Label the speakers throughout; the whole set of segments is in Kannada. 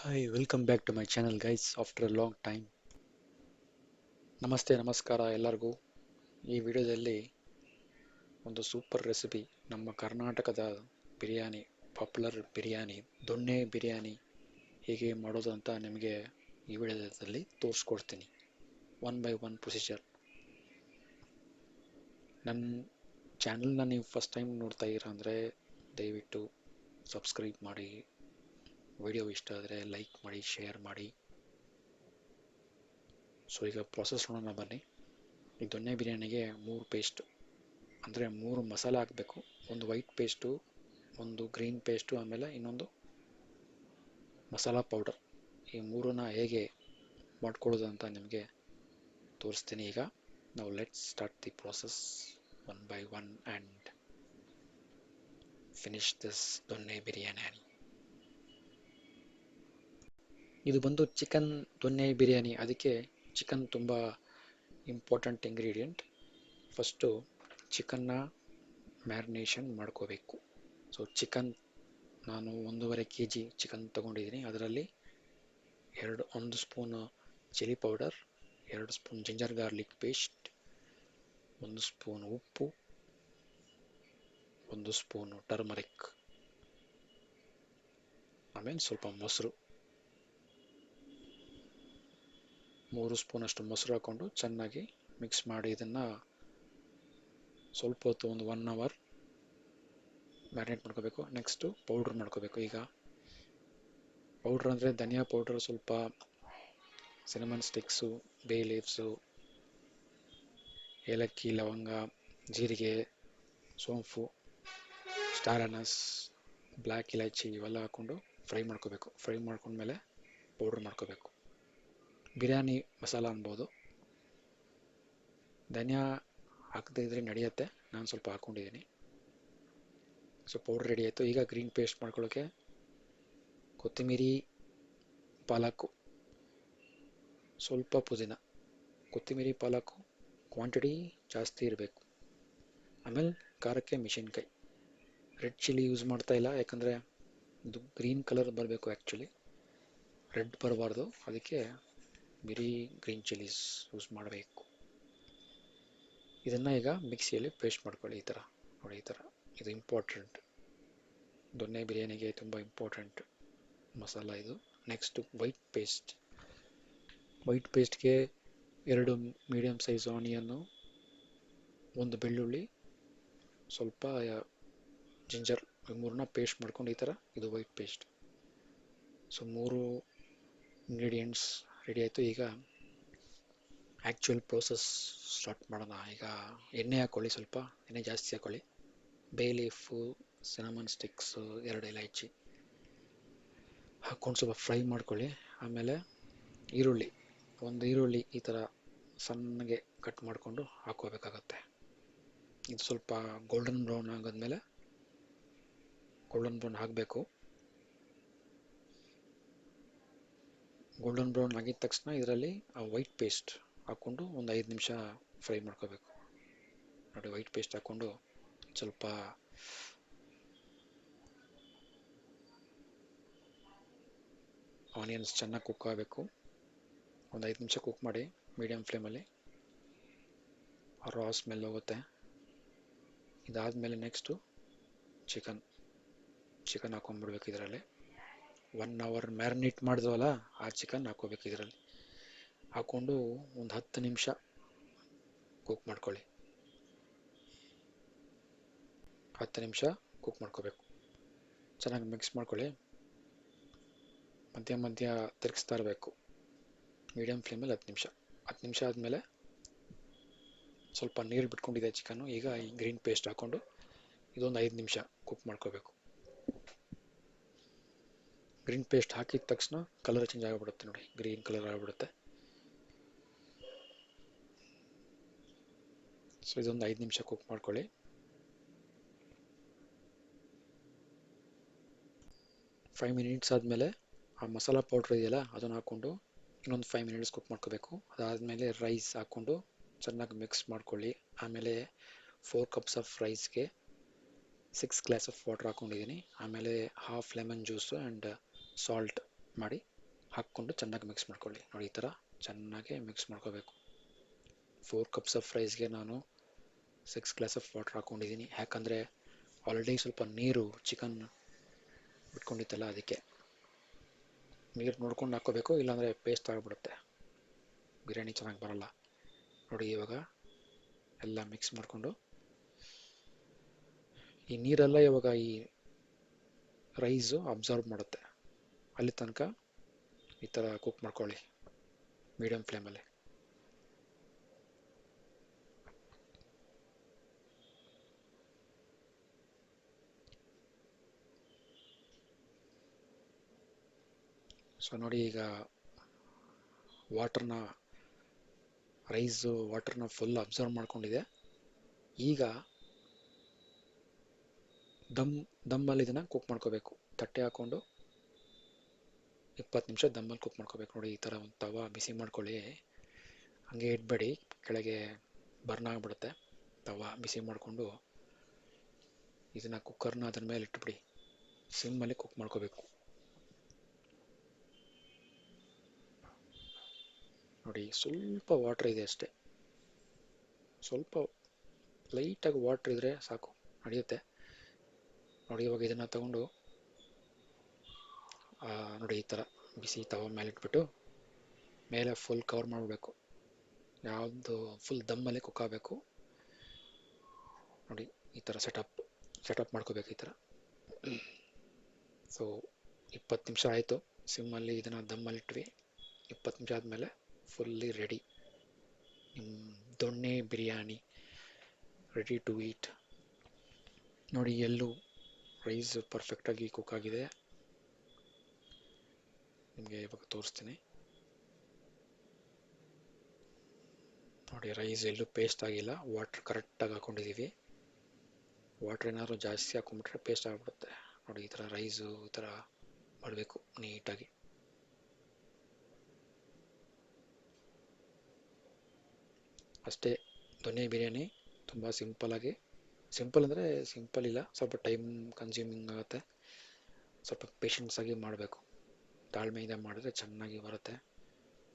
Speaker 1: Hi, welcome back to my channel, guys. After a long time. ನಮಸ್ತೆ ನಮಸ್ಕಾರ ಎಲ್ಲರಿಗೂ. ಈ ವಿಡಿಯೋದಲ್ಲಿ ಒಂದು ಸೂಪರ್ ರೆಸಿಪಿ ನಮ್ಮ ಕರ್ನಾಟಕದ ಬಿರಿಯಾನಿ, ಪಾಪ್ಯುಲರ್ ಬಿರಿಯಾನಿ, ದೊಣ್ಣೆ ಬಿರಿಯಾನಿ ಹೇಗೆ ಮಾಡೋದು ಅಂತ ನಿಮಗೆ ಈ ವಿಡಿಯೋದಲ್ಲಿ ತೋರಿಸ್ಕೊಡ್ತೀನಿ. One by one procedure. ನನ್ನ ಚಾನಲ್ನ ನೀವು ಫಸ್ಟ್ ಟೈಮ್ ನೋಡ್ತಾ ಇದ್ದೀರಾ ಅಂದರೆ ದಯವಿಟ್ಟು ಸಬ್ಸ್ಕ್ರೈಬ್ ಮಾಡಿ, ವಿಡಿಯೋ ಇಷ್ಟ ಆದರೆ ಲೈಕ್ ಮಾಡಿ, ಶೇರ್ ಮಾಡಿ. ಸೊ ಈಗ ಪ್ರಾಸೆಸ್ ನೋಡೋಣ ಬನ್ನಿ. ಈ ದೊಣ್ಣೆ ಬಿರಿಯಾನಿಗೆ 3 ಪೇಸ್ಟ್ ಅಂದರೆ 3 ಮಸಾಲ ಹಾಕಬೇಕು. ಒಂದು ವೈಟ್ ಪೇಸ್ಟು, ಒಂದು ಗ್ರೀನ್ ಪೇಸ್ಟು, ಆಮೇಲೆ ಇನ್ನೊಂದು ಮಸಾಲ ಪೌಡರ್. ಈ ಮೂರನ್ನ ಹೇಗೆ ಮಾಡ್ಕೊಳ್ಳೋದು ಅಂತ ನಿಮಗೆ ತೋರಿಸ್ತೀನಿ ಈಗ. ನಾವು let's start the process one by one and finish this ದೊಣ್ಣೆ ಬಿರಿಯಾನಿ. ಇದು ಬಂದು ಚಿಕನ್ ದೊಣ್ಣೆ ಬಿರಿಯಾನಿ, ಅದಕ್ಕೆ ಚಿಕನ್ ತುಂಬ ಇಂಪಾರ್ಟೆಂಟ್ ಇಂಗ್ರೀಡಿಯೆಂಟ್. ಫಸ್ಟು ಚಿಕನ್ನ ಮ್ಯಾರಿನೇಷನ್ ಮಾಡ್ಕೋಬೇಕು. ಸೊ ಚಿಕನ್ ನಾನು 1.5 kg ಚಿಕನ್ ತೊಗೊಂಡಿದ್ದೀನಿ. ಅದರಲ್ಲಿ 1 spoon chilli powder, 2 spoon ginger garlic paste, 1 spoon ಉಪ್ಪು, 1 ಸ್ಪೂನ್ ಟರ್ಮರಿಕ್, ಆಮೇಲೆ ಸ್ವಲ್ಪ ಮೊಸರು, 3 ಸ್ಪೂನಷ್ಟು ಮೊಸರು ಹಾಕ್ಕೊಂಡು ಚೆನ್ನಾಗಿ ಮಿಕ್ಸ್ ಮಾಡಿ ಇದನ್ನು ಸ್ವಲ್ಪ ಹೊತ್ತು, ಒಂದು 1 hour ಮ್ಯಾರಿನೇಟ್ ಮಾಡ್ಕೋಬೇಕು. ನೆಕ್ಸ್ಟು ಪೌಡ್ರ್ ಮಾಡ್ಕೋಬೇಕು. ಈಗ ಪೌಡ್ರ್ ಅಂದರೆ ಧನಿಯಾ ಪೌಡ್ರ್, ಸ್ವಲ್ಪ ಸಿನಮನ್ ಸ್ಟಿಕ್ಸು, ಬೇ ಲೀವ್ಸು, ಏಲಕ್ಕಿ, ಲವಂಗ, ಜೀರಿಗೆ, ಸೋಂಪು, ಸ್ಟಾರ್ ಅನಸ್, ಬ್ಲ್ಯಾಕ್ ಇಲೈಚಿ ಇವೆಲ್ಲ ಹಾಕ್ಕೊಂಡು ಫ್ರೈ ಮಾಡ್ಕೋಬೇಕು. ಫ್ರೈ ಮಾಡ್ಕೊಂಡ್ಮೇಲೆ ಪೌಡ್ರ್ ಮಾಡ್ಕೋಬೇಕು. ಬಿರಿಯಾನಿ ಮಸಾಲ ಅನ್ಬೋದು. ಧನಿಯಾ ಹಾಕದೇ ಇದ್ರೆ ನಡೆಯುತ್ತೆ, ನಾನು ಸ್ವಲ್ಪ ಹಾಕ್ಕೊಂಡಿದ್ದೀನಿ. ಸೊ ಪೌಡ್ರ್ ರೆಡಿ ಆಯಿತು. ಈಗ ಗ್ರೀನ್ ಪೇಸ್ಟ್ ಮಾಡ್ಕೊಳ್ಳೋಕ್ಕೆ ಕೊತ್ತಂಬರಿ, ಪಾಲಕ್ಕು, ಸ್ವಲ್ಪ ಪುದೀನ. ಕೊತ್ತಂಬರಿ ಪಾಲಕ್ಕು ಕ್ವಾಂಟಿಟಿ ಜಾಸ್ತಿ ಇರಬೇಕು. ಆಮೇಲೆ ಖಾರಕ್ಕೆ ಮೆಣಸಿನ್ಕಾಯಿ. ರೆಡ್ ಚಿಲ್ಲಿ ಯೂಸ್ ಮಾಡ್ತಾ ಇಲ್ಲ, ಯಾಕಂದರೆ ಇದು ಗ್ರೀನ್ ಕಲರ್ ಬರಬೇಕು. ಆ್ಯಕ್ಚುಲಿ ರೆಡ್ ಬರಬಾರ್ದು, ಅದಕ್ಕೆ ಬರೀ ಗ್ರೀನ್ ಚಿಲ್ಲೀಸ್ ಯೂಸ್ ಮಾಡಬೇಕು. ಇದನ್ನು ಈಗ ಮಿಕ್ಸಿಯಲ್ಲಿ ಪೇಸ್ಟ್ ಮಾಡ್ಕೊಳ್ಳಿ. ಈ ಥರ ನೋಡಿ, ಈ ಥರ. ಇದು ಇಂಪಾರ್ಟೆಂಟ್, ದೊಣ್ಣೆ ಬಿರಿಯಾನಿಗೆ ತುಂಬ ಇಂಪಾರ್ಟೆಂಟ್ ಮಸಾಲ ಇದು. Next white paste. ವೈಟ್ ಪೇಸ್ಟ್ಗೆ 2 ಮೀಡಿಯಮ್ ಸೈಜ್ ಆನಿಯನ್ನು, 1 ಬೆಳ್ಳುಳ್ಳಿ, ಸ್ವಲ್ಪ ಜಿಂಜರ್, ಮೂರನ್ನ ಪೇಸ್ಟ್ ಮಾಡ್ಕೊಂಡು ಈ ಥರ. ಇದು white paste. So 3 ingredients ready ಆಯಿತು. ಈಗ ಆ್ಯಕ್ಚುಯಲ್ ಪ್ರೋಸೆಸ್ ಸ್ಟಾರ್ಟ್ ಮಾಡೋಣ. ಈಗ ಎಣ್ಣೆ ಹಾಕ್ಕೊಳ್ಳಿ, ಸ್ವಲ್ಪ ಎಣ್ಣೆ ಜಾಸ್ತಿ ಹಾಕ್ಕೊಳ್ಳಿ. ಬೇ ಲೀಫು, ಸಿನಮನ್ ಸ್ಟಿಕ್ಸು, 2 ಇಲೈಚಿ ಹಾಕ್ಕೊಂಡು ಸ್ವಲ್ಪ ಫ್ರೈ ಮಾಡ್ಕೊಳ್ಳಿ. ಆಮೇಲೆ ಈರುಳ್ಳಿ, 1 ಈರುಳ್ಳಿ ಈ ಥರ ಸಣ್ಣಗೆ ಕಟ್ ಮಾಡಿಕೊಂಡು ಹಾಕ್ಕೋಬೇಕಾಗತ್ತೆ. ಇದು ಸ್ವಲ್ಪ ಗೋಲ್ಡನ್ ಬ್ರೌನ್ ಆಗೋದ್ಮೇಲೆ, ಗೋಲ್ಡನ್ ಬ್ರೌನ್ ಆಗಬೇಕು. ಗೋಲ್ಡನ್ ಬ್ರೌನ್ ಆಗಿದ ತಕ್ಷಣ ಇದರಲ್ಲಿ ಆ ವೈಟ್ ಪೇಸ್ಟ್ ಹಾಕ್ಕೊಂಡು ಒಂದು 5 ನಿಮಿಷ ಫ್ರೈ ಮಾಡ್ಕೋಬೇಕು. ನೋಡಿ, ವೈಟ್ ಪೇಸ್ಟ್ ಹಾಕ್ಕೊಂಡು ಸ್ವಲ್ಪ ಆನಿಯನ್ಸ್ ಚೆನ್ನಾಗಿ ಕುಕ್ ಆಗಬೇಕು. ಒಂದು 5 ನಿಮಿಷ ಕುಕ್ ಮಾಡಿ ಮೀಡಿಯಮ್ ಫ್ಲೇಮಲ್ಲಿ. ರಾ ಸ್ಮೆಲ್ ಹೋಗುತ್ತೆ. ಇದಾದಮೇಲೆ ನೆಕ್ಸ್ಟು ಚಿಕನ್ ಹಾಕೊಂಡ್ಬಿಡ್ಬೇಕು ಇದರಲ್ಲಿ. 1 hour ಮ್ಯಾರಿನೇಟ್ ಮಾಡಿದ್ವಲ್ಲ, ಆ ಚಿಕನ್ ಹಾಕ್ಕೋಬೇಕು ಇದರಲ್ಲಿ. ಹಾಕ್ಕೊಂಡು ಒಂದು 10 ನಿಮಿಷ ಕುಕ್ ಮಾಡ್ಕೊಳ್ಳಿ. 10 ನಿಮಿಷ ಕುಕ್ ಮಾಡ್ಕೋಬೇಕು. ಚೆನ್ನಾಗಿ ಮಿಕ್ಸ್ ಮಾಡ್ಕೊಳ್ಳಿ. ಮಧ್ಯ ಮಧ್ಯ ತಿರುಗಿಸ್ತಾ ಇರಬೇಕು ಮೀಡಿಯಮ್ ಫ್ಲೇಮಲ್ಲಿ. 10 ನಿಮಿಷ ಆದಮೇಲೆ ಸ್ವಲ್ಪ ನೀರು ಬಿಟ್ಕೊಂಡಿದೆ ಚಿಕನ್ನು. ಈಗ ಈ ಗ್ರೀನ್ ಪೇಸ್ಟ್ ಹಾಕ್ಕೊಂಡು ಇದೊಂದು 5 ನಿಮಿಷ ಕುಕ್ ಮಾಡ್ಕೋಬೇಕು. ಗ್ರೀನ್ ಪೇಸ್ಟ್ ಹಾಕಿದ ತಕ್ಷಣ ಕಲರ್ ಚೇಂಜ್ ಆಗಿಬಿಡುತ್ತೆ. ನೋಡಿ, ಗ್ರೀನ್ ಕಲರ್ ಆಗಿಬಿಡುತ್ತೆ. ಸೊ ಇದೊಂದು 5 ನಿಮಿಷ ಕುಕ್ ಮಾಡ್ಕೊಳ್ಳಿ. 5 ಮಿನಿಟ್ಸ್ ಆದಮೇಲೆ ಆ ಮಸಾಲ ಪೌಡ್ರ್ ಇದೆಯಲ್ಲ, ಅದನ್ನು ಹಾಕ್ಕೊಂಡು ಇನ್ನೊಂದು 5 ಮಿನಿಟ್ಸ್ ಕುಕ್ ಮಾಡ್ಕೋಬೇಕು. ಅದಾದಮೇಲೆ ರೈಸ್ ಹಾಕ್ಕೊಂಡು ಚೆನ್ನಾಗಿ ಮಿಕ್ಸ್ ಮಾಡ್ಕೊಳ್ಳಿ. ಆಮೇಲೆ 4 ಕಪ್ಸ್ ಆಫ್ ರೈಸ್ಗೆ 6 ಗ್ಲಾಸ್ ಆಫ್ ವಾಟರ್ ಹಾಕ್ಕೊಂಡಿದ್ದೀನಿ. ಆಮೇಲೆ half lemon juice and salt ಮಾಡಿ ಹಾಕ್ಕೊಂಡು ಚೆನ್ನಾಗಿ ಮಿಕ್ಸ್ ಮಾಡ್ಕೊಳ್ಳಿ. ನೋಡಿ ಈ ಥರ ಚೆನ್ನಾಗಿ ಮಿಕ್ಸ್ ಮಾಡ್ಕೋಬೇಕು. 4 ಕಪ್ಸ್ ಆಫ್ ರೈಸ್ಗೆ ನಾನು 6 ಗ್ಲಾಸ್ ಆಫ್ ವಾಟರ್ ಹಾಕ್ಕೊಂಡಿದ್ದೀನಿ. ಯಾಕಂದರೆ ಆಲ್ರೆಡಿ ಸ್ವಲ್ಪ ನೀರು ಚಿಕನ್ ಬಿಟ್ಕೊಂಡಿತ್ತಲ್ಲ, ಅದಕ್ಕೆ ನೀರು ನೋಡ್ಕೊಂಡು ಹಾಕ್ಕೋಬೇಕು, ಇಲ್ಲಾಂದರೆ ಪೇಸ್ಟ್ ಆಗಿಬಿಡುತ್ತೆ, ಬಿರಿಯಾನಿ ಚೆನ್ನಾಗಿ ಬರಲ್ಲ. ನೋಡಿ ಇವಾಗ ಎಲ್ಲ ಮಿಕ್ಸ್ ಮಾಡಿಕೊಂಡು ಈ ನೀರೆಲ್ಲ ಇವಾಗ ಈ ರೈಸು ಅಬ್ಸರ್ವ್ ಮಾಡುತ್ತೆ, ಅಲ್ಲಿ ತನಕ ಈ ಥರ ಕುಕ್ ಮಾಡ್ಕೊಳ್ಳಿ ಮೀಡಿಯಮ್ ಫ್ಲೇಮಲ್ಲಿ. ಸೊ ನೋಡಿ ಈಗ ರೈಸು ವಾಟರ್ನ ಫುಲ್ ಅಬ್ಸರ್ವ್ ಮಾಡ್ಕೊಂಡಿದೆ. ಈಗ ದಮ್ಮಲ್ಲಿ ಇದನ್ನು ಕುಕ್ ಮಾಡ್ಕೋಬೇಕು. ತಟ್ಟೆ ಹಾಕ್ಕೊಂಡು 20 ನಿಮಿಷ ದಮ್ಮಲ್ಲಿ ಕುಕ್ ಮಾಡ್ಕೋಬೇಕು. ನೋಡಿ ಈ ಥರ ಒಂದು ತವ ಬಿಸಿ ಮಾಡ್ಕೊಳ್ಳಿ, ಹಾಗೆ ಇಡಬೇಡಿ, ಕೆಳಗೆ ಬರ್ನ್ ಆಗಿಬಿಡುತ್ತೆ. ತವ ಬಿಸಿ ಮಾಡಿಕೊಂಡು ಇದನ್ನು ಕುಕ್ಕರ್ನ ಅದ್ರ ಮೇಲೆ ಇಟ್ಬಿಡಿ, ಸಿಮ್ಮಲ್ಲಿ ಕುಕ್ ಮಾಡ್ಕೋಬೇಕು. ನೋಡಿ ಸ್ವಲ್ಪ ವಾಟ್ರ್ ಇದೆ ಅಷ್ಟೇ, ಸ್ವಲ್ಪ ಲೈಟಾಗಿ ವಾಟ್ರ್ ಇದ್ದರೆ ಸಾಕು, ನಡೆಯುತ್ತೆ. ನೋಡಿ ಇವಾಗ ಇದನ್ನು ತಗೊಂಡು ನೋಡಿ ಈ ಥರ ಬಿಸಿ ತವ ಮೇಲೆ ಇಟ್ಬಿಟ್ಟು ಮೇಲೆ ಫುಲ್ ಕವರ್ ಮಾಡಬೇಕು. ಯಾವುದು ಫುಲ್ ದಮ್ಮಲ್ಲಿ ಕುಕ್ ಆಗಬೇಕು. ನೋಡಿ ಈ ಥರ ಸೆಟಪ್ ಮಾಡ್ಕೋಬೇಕು ಈ ಥರ. ಸೊ 20 ನಿಮಿಷ ಆಯಿತು, ಸಿಮ್ಮಲ್ಲಿ ಇದನ್ನು ದಮ್ಮಲ್ಲಿಟ್ವಿ. 20 ನಿಮಿಷ ಆದಮೇಲೆ ಫುಲ್ಲಿ ರೆಡಿ, ನಿಮ್ಮ ದೊಣ್ಣೆ ಬಿರಿಯಾನಿ ರೆಡಿ ಟು ಈಟ್. ನೋಡಿ ಎಲ್ಲೂ ರೈಸ್ ಪರ್ಫೆಕ್ಟಾಗಿ ಕುಕ್ ಆಗಿದೆ, ನಿಮಗೆ ಇವಾಗ ತೋರಿಸ್ತೀನಿ. ನೋಡಿ ರೈಸ್ ಎಲ್ಲೂ ಪೇಸ್ಟ್ ಆಗಿಲ್ಲ, ವಾಟ್ರ್ ಕರೆಕ್ಟಾಗಿ ಹಾಕ್ಕೊಂಡಿದ್ದೀವಿ. ವಾಟ್ರ್ ಏನಾದರೂ ಜಾಸ್ತಿ ಹಾಕ್ಕೊಂಡ್ಬಿಟ್ರೆ ಪೇಸ್ಟ್ ಆಗಿಬಿಡುತ್ತೆ. ನೋಡಿ ಈ ಥರ ರೈಸು ಈ ಥರ ಮಾಡಬೇಕು ನೀಟಾಗಿ. ಅಷ್ಟೇ, ದೊಣ್ಣೆ ಬಿರಿಯಾನಿ ತುಂಬ ಸಿಂಪಲ್ ಅಂದರೆ ಸಿಂಪಲ್ ಇಲ್ಲ, ಸ್ವಲ್ಪ ಟೈಮ್ ಕನ್ಸ್ಯೂಮಿಂಗ್ ಆಗುತ್ತೆ. ಸ್ವಲ್ಪ ಪೇಷನ್ಸಾಗಿ ಮಾಡಬೇಕು, ತಾಳ್ಮೆಯಿಂದ ಮಾಡಿದ್ರೆ ಚೆನ್ನಾಗಿ ಬರುತ್ತೆ.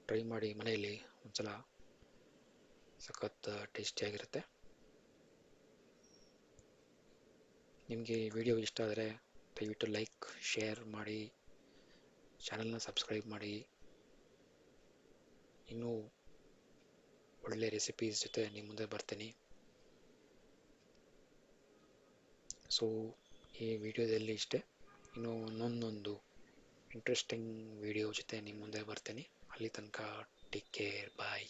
Speaker 1: ಟ್ರೈ ಮಾಡಿ ಮನೆಯಲ್ಲಿ ಒಂದ್ಸಲ, ಸಖತ್ ಟೇಸ್ಟಿಯಾಗಿರುತ್ತೆ. ನಿಮಗೆ ವಿಡಿಯೋ ಇಷ್ಟ ಆದರೆ ದಯವಿಟ್ಟು ಲೈಕ್ ಶೇರ್ ಮಾಡಿ, ಚಾನಲ್ನ ಸಬ್ಸ್ಕ್ರೈಬ್ ಮಾಡಿ. ಇನ್ನೂ ಒಳ್ಳೆ ರೆಸಿಪೀಸ್ ಜೊತೆ ನಿಮ್ಮ ಮುಂದೆ ಬರ್ತೀನಿ. ಸೊ ಈ ವಿಡಿಯೋದಲ್ಲಿ ಇಷ್ಟೇ, ಇನ್ನೂ ಒಂದೊಂದು ಇಂಟ್ರೆಸ್ಟಿಂಗ್ ವಿಡಿಯೋ ಜೊತೆ ನಿಮ್ಮ ಮುಂದೆ ಬರ್ತೀನಿ. ಅಲ್ಲಿ ತನಕ ಟೇಕ್ ಕೇರ್, ಬಾಯ್.